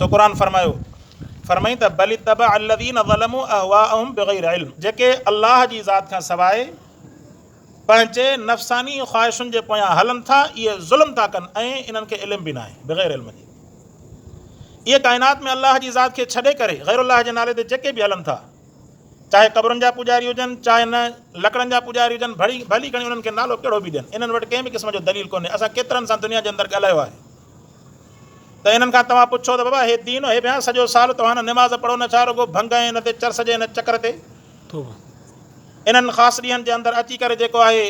सो क़ुरान फरमाई त बल तबअ अल्लज़ीना ज़लमू अहवाअहुम बिग़ैरि इल्म, जेके अल्लाह जी ज़ात खां सवाइ पंहिंजे नफ़सानी ख़्वाहिशुनि जे पोयां हलनि था, इहे ज़ुल्म था कनि ऐं इन्हनि खे इल्म बि न आहे बिग़ैर इल्म जे। इहे काइनात में अल्लाह जी ज़ात खे छॾे करे ग़ैरुल्लाह जे नाले ते जेके बि हलनि था, चाहे क़बरुनि जा पुॼारी हुजनि, चाहे न लकड़नि जा पुॼारी हुजनि, भली घणी उन्हनि खे नालो कहिड़ो बि ॾियनि, इन्हनि वटि कंहिं बि क़िस्म जो दलील कोन्हे। असां केतिरनि सां दुनिया जे अंदरि ॻाल्हायो आहे त इन्हनि खां तव्हां पुछो त बाबा हे दीन हे भेण सॼो साल तव्हां न निमाज़ पढ़ो न, छा रुगो भंग ऐं हिन ते चर्च जे हिन चकर ते। इन्हनि ख़ासि ॾींहंनि जे अंदरि अची करे जेको आहे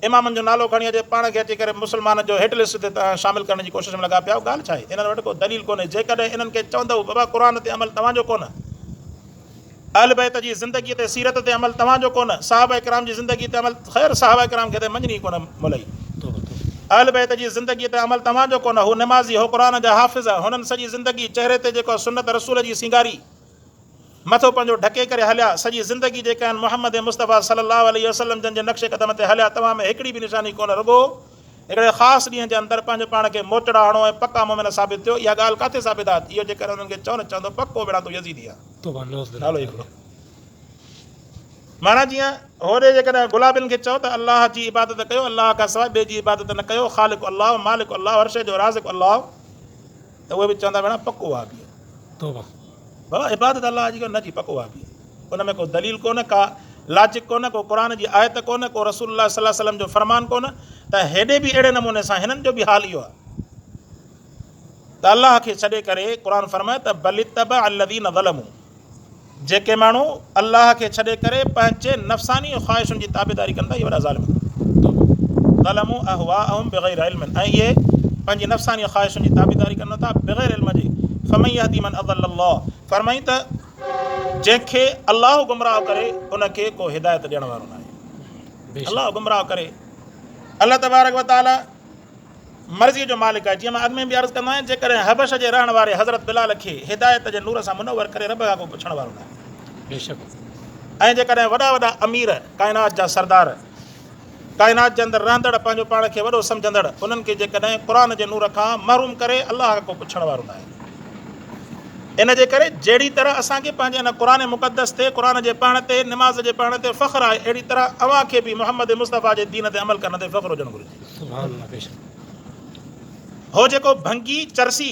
इमामनि जो नालो खणी अचे, पाण खे अची करे मुस्लमान जो हेड लिस्ट ते तव्हां शामिलु करण जी कोशिशि में लॻा पिया। ॻाल्हि छा आहे, इन्हनि वटि को दलील कोन्हे। जेकॾहिं इन्हनि खे चवंदव बाबा क़ुर ते अमल तव्हांजो कोन, अहल बैत जी ज़िंदगीअ ते सीरत ते अमल तव्हांजो कोन, सहाबा किराम जी ज़िंदगी ते अमल, ख़ैर सहाबा किराम खे त मञणी कोन मुलई, अहल बैत जी ज़िंदगीअ ते अमल तव्हांजो कोन। हू निमाज़ी, हो क़ुर जा हाफ़िज़, हुननि सॼी ज़िंदगी चहिरे ते जेको सुन्नत रसूल जी सिंगारी, मथो पंहिंजो ढके करे हलिया, सॼी ज़िंदगी जेका आहिनि मोहम्मद मुस्तफ़ा सल्लल्लाहु अलैहि वसल्लम जन जे नक्शे क़दम ते हलिया। तव्हां में हिकिड़ी बि निशानी कोन, रुगो हिकिड़े ख़ासि ॾींहं जे अंदरि पंहिंजो पाण खे मोचड़ा हणो ऐं पका मोमिन साबित थियो। इहा ॻाल्हि किथे साबित आहे? इहो जेकर हुननि खे चवंदो पको बेड़ा तूं यज़ीदी आहे, नालो हिकिड़ो। माना जीअं होॾे जेकॾहिं गुलाबिन खे चओ त अलाह जी इबादत कयो, अलाह खां सवाइ ॿिए जी इबादत न कयो, ख़ालिक़ अलाह मालिक अलाह हर शइ जो राज़िक़ अलाह, त उहे बि चवंदा भेण पको आहे बि बाबा इबादत अलाह जी न जी पको आहे बि। उन में को दलील कोन्हे, का लाजिक कोन्हे, को क़ुर जी आयत कोन्हे, को रसूलुल्लाह सल्लल्लाहु अलैहि वसल्लम जो फ़रमान कोन्हे। त हेॾे बि अहिड़े नमूने सां हिननि जो बि हाल इहो आहे त अलाह खे छॾे करे क़ुर फरमाए त बल तबअ अल्लज़ीना ज़लमू, जेके माण्हू अलाह खे छॾे करे पंहिंजे नफ़सानी ख़्वाहिशुनि जी ताबेदारी कंदा, इहे वॾा ज़ालिम ज़लमू अहवाअहुम बिग़ैरि इल्म, ऐं इहे पंहिंजी नफ़सानी ख़्वाहिशुनि जी ताबेदारी कनि था बिग़ैर इल्म जे। फमन यहदी मन अज़ल्लल्लाह, फरमाई त जंहिंखे अलाह गुमराह करे उनखे को हिदायत ॾियण वारो न आहे। अलाह गुमराह करे, अलाह तबारक व तआला मर्ज़ीअ जो मालिक आहे। जीअं मां अॻु में बि अर्ज़ु कंदो आहियां, जेकॾहिं हबश जे रहण वारे हज़रत बिलाल खे हिदायत जे नूर सां मुनवर करे रब खां को पुछण वारो न आहे बेशक। ऐं जेकॾहिं वॾा वॾा अमीर, काइनात जा सरदार, काइनात जे अंदरि रहंदड़, पंहिंजो पाण खे वॾो सम्झंदड़, उन्हनि खे जेकॾहिं क़ुर जे नूर खां महरूम करे अलाह खां को पुछण वारो न आहे। इन जे करे जहिड़ी तरह असांखे पंहिंजे हिन क़ुर मुक़दस ते, क़ुर जे पाण ते, निमाज़ जे पाण ते फ़ख़्रु आहे, अहिड़ी तरह अव्हां खे बि मोहम्मद मुस्तफ़ा जे दीन ते अमल करण ते फ़ख़्रु हुजणु घुरिजे। हो जेको भंगी चरसी,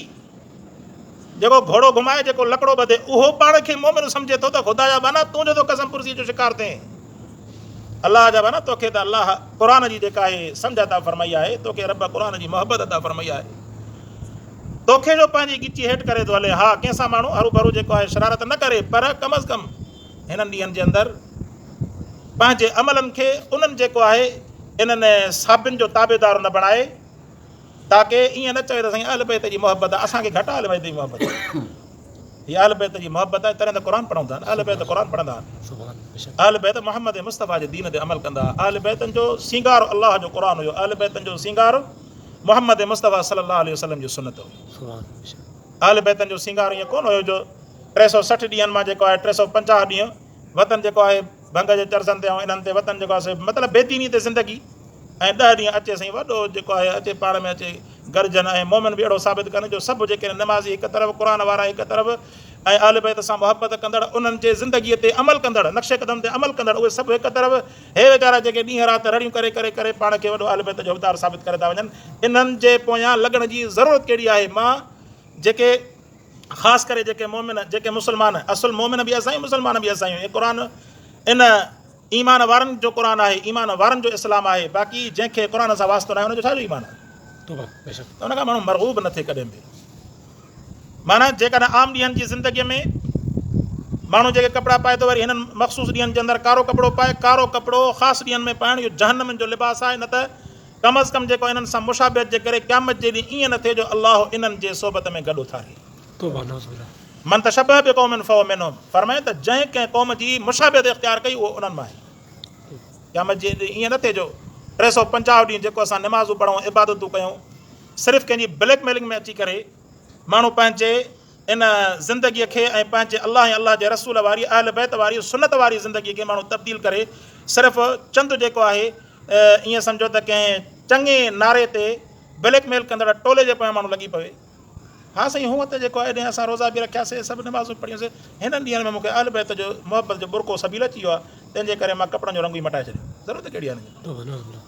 जेको घोड़ो घुमाए, जेको लकड़ो ॿधे, उहो पाण खे मोमिन सम्झे थो त ख़ुदा जा बाना तूं जो कसम पुरसीअ जो शिकार थिए, अलाह जा बाना तोखे त अलाह क़ुर जी जेका आहे सम्झ अता फरमाई आहे, तोखे रब क़ुर जी मोहबत अता फरमाई आहे, तोखे जो पंहिंजी गिची हेठि करे थो हले। हा, कंहिंसां माण्हू हरू भरू जेको आहे शरारत न करे, पर कम अज़ कम हिननि ॾींहंनि जे अंदरि पंहिंजे अमलनि खे उन्हनि जेको आहे इन्हनि साबिन जो ताबेदार न बणाए, ताकी ईअं न चवे त साईं अहल बैत जी मोहबत आहे, असांखे घटि अहल बैत जी मोहबत आहे। हीअ अहल बैत जी मोहबत आहे, तॾहिं त क़ुर पढ़ंदा आहिनि। अहल बैत क़ुर पढ़ंदा आहिनि, अहल बैत मोहम्मद मुस्तफ़ा जे दीन ते अमल कंदा। अहल बैतनि जो सींगार अलाह जो क़ुर हुयो, अहल बैतनि जो सींगार मोहम्मद मुस्तफ़ा सल्लल्लाहु अलैहि वसल्लम जो सुन्नत हुई। अहल बैतनि जो सींगार ईअं कोन हुयो जो 360 ॾींहंनि मां जेको आहे 350 ॾींहं वतन जेको आहे भंग जे चर्चनि ते ऐं इन्हनि ते वतन जेको आहे मतिलबु बेदीनी ते ज़िंदगी, ऐं 10 ॾींहं अचे साईं वॾो जेको आहे अचे पाण में अचे गरजन, ऐं मोमिन बि अहिड़ो साबित कनि जो सभु जेके नमाज़ी हिकु तरफ़, क़ुर वारा हिकु तरफ़, ऐं अहल बैत सां मोहबत कंदड़, उन्हनि जे ज़िंदगीअ ते अमल कंदड़, नक्शे क़दम ते अमल कंदड़, उहे सभु हिकु तरफ़। हे वीचारा जेके ॾींहं राति रड़ियूं करे करे करे पाण खे वॾो अहल बैत जो अवतार साबित करे था वञनि, इन्हनि जे पोयां लॻण जी ज़रूरत कहिड़ी आहे? मां जेके ख़ासि करे जेके मोमिन, जेके मुस्लमान, असुल मोमिन बि असां, मुस्लमान बि असां आहियूं। क़ुर इन ईमान वारनि जो क़ुर आहे, ईमान वारनि जो इस्लाम आहे। बाक़ी जंहिंखे क़ुर सां वास्तो न आहे, हुनजो छाजो ईमान आहे? त हुन खां माण्हू मरग़ूब न थिए कॾहिं बि। माना जेकॾहिं आम ॾींहंनि जी ज़िंदगीअ में माण्हू जेके कपिड़ा पाए थो, वरी हिननि मख़सूस ॾींहंनि जे अंदरि कारो कपिड़ो पाए, कारो कपिड़ो ख़ासि ॾींहंनि में पाइणु, इहो जहन्नम जो लिबास आहे। न त कम अज़ कम जेको इन्हनि सां मुशाबियत जे करे क़यामत जे ॾींहुं ईअं न थिए जो अलाह इन्हनि जे सोबत में गॾु उथारे। मन तशब्बह बिक़ौमिन फहुव मिनहुम, फरमाए त जंहिं कंहिं क़ौम जी मुशाबियत इख़्तियार कई उहो उन्हनि मां आहे। क़यामत जे ॾींहुं ईअं न थिए जो 350 ॾींहं जेको असां निमाज़ूं पढ़ूं, इबादतूं कयूं, सिर्फ़ु कंहिंजी ब्लैकमेलिंग में अची करे माण्हू पंहिंजे इन ज़िंदगीअ खे ऐं पंहिंजे अलाह ऐं अलाह जे रसूल वारी, अहल बैत वारी, सुन्नत वारी ज़िंदगीअ खे माण्हू तब्दील करे सिर्फ़ु चंद जेको आहे ईअं सम्झो त कंहिं चङे नारे ते ब्लैकमेल कंदड़ टोले जे पोयां माण्हू लॻी पवे। हाँ साईं हूअं त जेको आहे हेॾे असां रोज़ा बि रखियासीं सभु नमाज़ूं पढ़ियूंसीं हिननि ॾींहंनि में मूंखे अहल बैत जो मुहबत जो बुरको सबील अची वियो आहे तंहिंजे करे मां कपिड़नि जो रंग ई मटाए छॾियो ज़रूरत कहिड़ी आहे हिन जी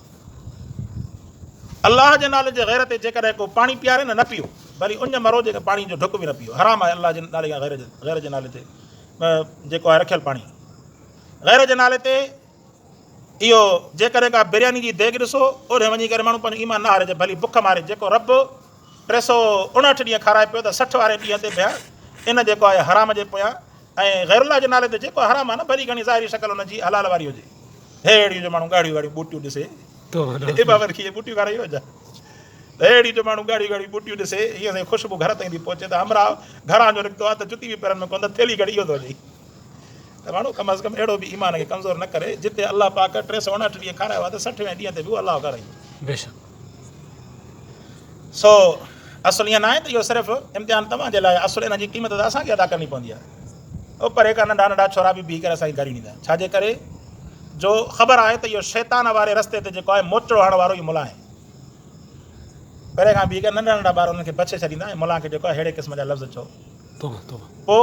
अलाह जे नाले जे ग़ैर ते जेकॾहिं को पाणी पीआरे न पियो भली उन मरो जेका पाणी जो ढुक बि न पियो हराम आहे अलाह जे नाले या ग़ैर जे नाले ते जेको आहे रखियल पाणी ग़ैर जे नाले ते इहो जेकॾहिं का बिरयानी जी देग ॾिसो ओॾे वञी करे माण्हू पंहिंजो ईमान न हारे भली बुख मारे जेको रब 359 ॾींहं खाराए पियो त 60 वारे ॾींहं ते पिया इन जेको आहे हराम जे पोयां ऐं ग़ैरुल्लाह जे नाले ते जेको हराम आहे न भली घणी ज़ाहिरी शक्ल हुनजी हलाल वारी हुजे हेड़ी जो माण्हू ॻाढ़ियूं ॻाढ़ियूं बूटियूं ॾिसे बाबर खे बूटियूं खाराई हुजे हेड़ी जो माण्हू ॻाढ़ियूं ॻाढ़ियूं बूटियूं ॾिसे हीअं साईं ख़ुशबू घर ताईं थी पहुचे त हमरा घरां जो निकितो आहे त जुती बि पेरनि में कोन थेली घड़ी इहो थो हले त माण्हू कम अज़ कम अहिड़ो बि ईमान खे कमज़ोर न करे जिते अलाह पाक 359 ॾींहं खारायो आहे त 60वें ॾींहं ते बि उहो अलाह कराई बेशक सो असुल ईअं न आहे त इहो सिर्फ़ु इम्तिहान तव्हांजे लाइ असुल हिन जी क़ीमत त असांखे अदा करणी पवंदी आहे उहो परे खां नंढा नंढा छोरा बि बीह करे असांखे गाड़ी ॾींदा आहिनि छाजे करे जो ख़बर आहे त इहो शैतान वारे रस्ते ते जेको आहे मोचड़ो हणण वारो ई मुला आहे परे खां बीह करे नंढा नंढा ॿार हुननि खे बचे छॾींदा ऐं मुला खे जेको आहे अहिड़े क़िस्म जा लफ़्ज़ चओ पोइ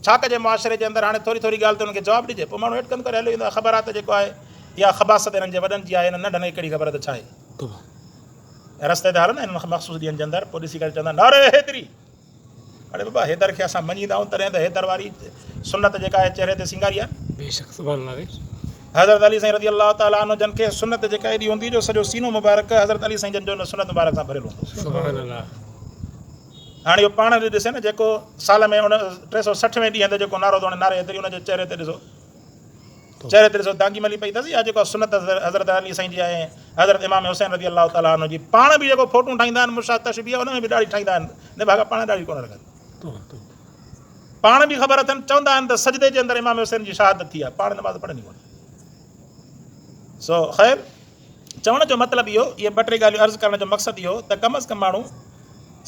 छा कजे मुआशिरे जे अंदरि हाणे थोरी थोरी ॻाल्हि ते हुनखे जवाबु ॾिजे पोइ माण्हू हेठि कंदो करे हली वेंदो आहे ख़बर आहे त जेको आहे इहा ख़बासत हिननि जे वॾनि जी आहे हिन नंढनि खे कहिड़ी ख़बर त छा आहे रस्ते ते हलंदा आहिनि मख़सूस ॾींहंनि जे अंदरि पोइ ॾिसी करे चवंदा नारे हैदरी अड़े बाबा हैदर खे असां मञींदा आहियूं तॾहिं त हैदर वारी सुनत जेका आहे चहिरे ते सिंगारी आहे हज़रत अली साईं रज़ी अलाह ताला अन्हु जन खे सुनत जेका एॾी हूंदी जो सॼो सीनो मुबारक हज़रत अली साईं जन जो सुनत मुबारक सां भरियलु हूंदो हाणे इहो पाण ॾिसे न जेको साल में उन 360वें ॾींहं ते जेको नारो थो हणे नारे हैदरी हुनजे चहिरे ते ॾिसो दांगी मली पई अथसि या जेको सुनत हज़रत अली साईं जी आहे हज़रत इमाम हुसैन रज़ी अलाह ताला अन्हु जी पाण बि जेको फोटूं ठाहींदा आहिनि मुर्शद तशबीह हुन में बि ॾाढी ठाहींदा आहिनि न भागा पाण ॾाढी कोन रखनि पाण बि ख़बर अथनि चवंदा आहिनि त सजदे जे अंदरि इमाम हुसैन जी शहादत थी आहे पाण नमाज़ पढ़ंदी कोन्हे सो ख़ैर चवण जो मतिलबु इहो इहे 2-3 ॻाल्हियूं अर्ज़ु करण जो मक़सदु इहो त कम अज़ कम माण्हू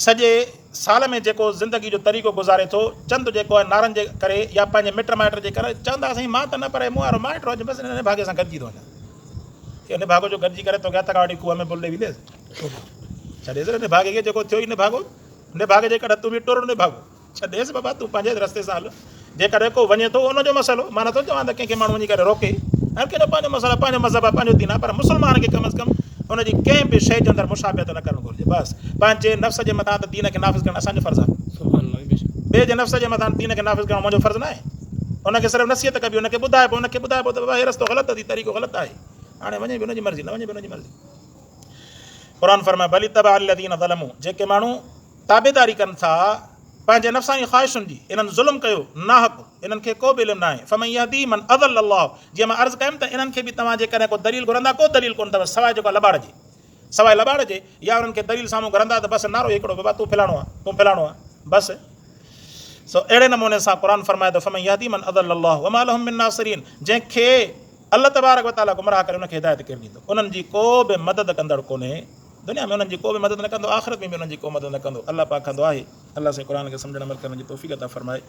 सॼे साल में जेको ज़िंदगी जो तरीक़ो गुज़ारे थो चंद जेको आहे नारनि जे करे या पंहिंजे मिट माइट जे करे चवंदा साईं मां त न पर मूं वारो माइट हुजे बसि हिन भागे सां गॾिजी थो वञा हिन भागो जो गॾिजी करे तोखे हथ खां वठी खूह में बुल ॾेई वेंदेसि छॾेसि हिन भागे खे जेको थियो ई न भागो हिन भागे जे करे तूं बि टुर न भागो छॾेसि बाबा तूं पंहिंजे रस्ते सां हल जेकॾहिं को वञे थो उनजो मसइलो मां नथो चवां त कंहिंखे माण्हू वञी करे रोके हर कंहिंजो पंहिंजो मसइलो पंहिंजो मज़हब आहे पंहिंजो दीन आहे पर मुस्लमान खे कम अज़ कम हुनजी कंहिं बि शइ जे अंदरि मुशाबियत न करणु घुरिजे बसि पंहिंजे नफ़्स जे मथां त दीन खे नाफ़िज़ करणु असांजो फ़र्ज़ु आहे ॿिए जे नफ़्स जे मथां दीन खे नाफ़िज़ करणु मुंहिंजो फ़र्ज़ु न आहे हुनखे सिर्फ़ु नसीहत कबी हुनखे ॿुधाइबो त बाबा हे रस्तो ग़लति आहे तरीक़ो ग़लति आहे हाणे वञे बि हुनजी मर्ज़ी न वञे बि हुनजी मर्ज़ी क़ुरान फरमाए भली तबा अलदीन ज़लमू जेके माण्हू ताबेदारी कनि था पंहिंजे नफ़्सानी ख़्वाहिशुनि जी इन्हनि ज़ुल्म कयो नाहक इन्हनि खे को बि इल्मु न आहे फमन यहदी मन अज़ल अल्लाह जीअं मां अर्ज़ु कयुमि त इन्हनि खे बि तव्हां जेकॾहिं को दलील घुरंदा को दलील कोन अथव सवाइ जेको लॿाड़ जे या उन्हनि खे दलील साम्हूं घुरंदा त बसि नारो हिकिड़ो बाबा तूं फलाणो आहे बसि सो अहिड़े नमूने सां क़ुरान फरमाए थो फमन यहदी मन अज़ल अल्लाह वमा लहुम मिन नासिरीन जंहिंखे अल्लाह तबारक व तआला गुमराह करे उनखे हिदायत केरु ॾींदो उन्हनि जी को बि मदद कंदड़ कोन्हे दुनिया में उन्हनि जी को बि मदद न कंदो आख़िरत में बि उन्हनि जी को मदद न कंदो अल्लाह पाक कंदो आहे अल्लाह से क़ुरान खे सम्झण अमल करण जी तौफ़ीक़ अता फ़रमाए